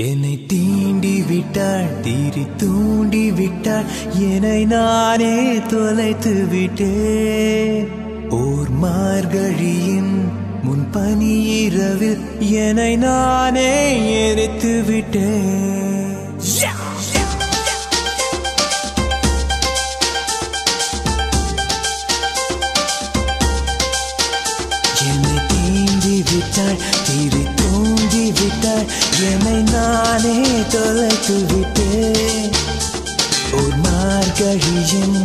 என்னை தீண்டி விட்டாள், தீரி தூண்டி விட்டாள், என்னை நானே தொலைத்து விட்டேன். ஓர் மார்கழியின் முன்பனி இரவில் என்னை நானே எரித்து விட்டேன். என்னை தீண்டி விட்டாள், தீரி தூண்டி விட்டாள், என்னை நானே தொலைத்து விட்டேன். ஒரு மார்கழியின்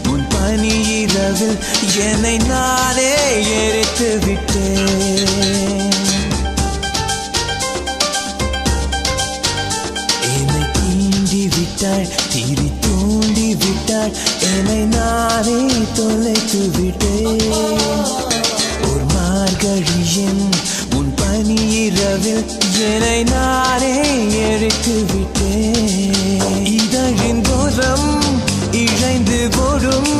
முன்பனி இரவில் என்னை நானே எரித்து விட்டேன். என்னை தீண்டி விட்டாள், தீரி தூண்டி விட்டாள், என்னை நானே தொலைத்து விட்டேன். ஒரு மார்கழியின் முன்பனி இரவில் என்னை நானே எரித்து விட்டேன். இதழின் தூரம் இழைந்து போடும்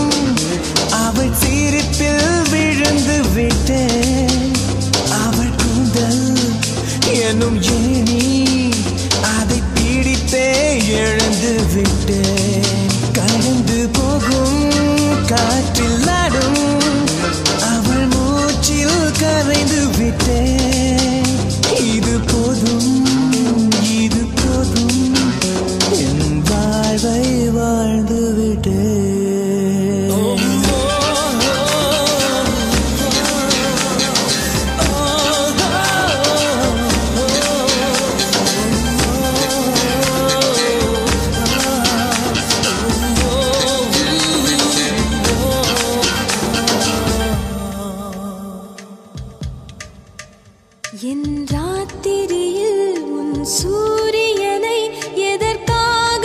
அவள் சிரிப்பில் விழுந்து விட்டேன். அவள் கூந்தல் என்னும் ஏனி அதை பிடித்தே எழுந்து விட்டேன். கடந்து போகும் காற்றில் நடும் அவள் மூச்சில் கரைந்து விட்டேன். இது போதும், இது போதும், என் வாழ்வை வாழ்ந்து விட்டேன். என் ராத்திரியில் உன் சூரியனை எதற்காக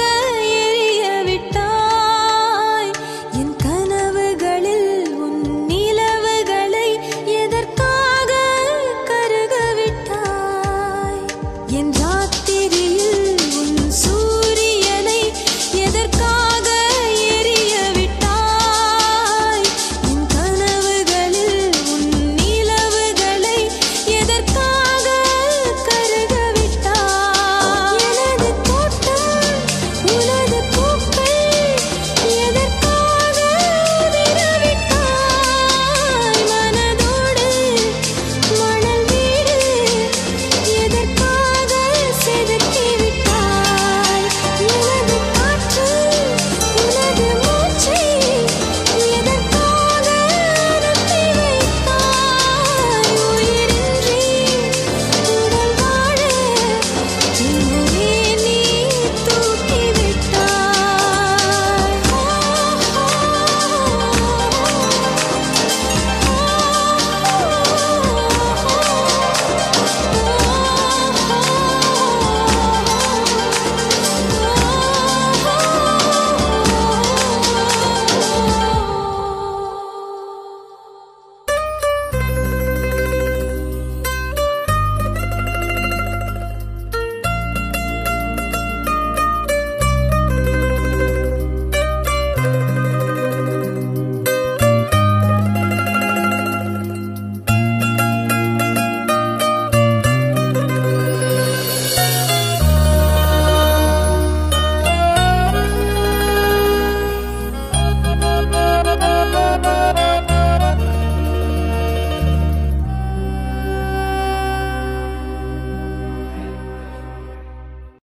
எரிய விட்டாய்? என் கனவுகளில் உன் நிலவுகளை எதற்காக கருக விட்டாய்? என்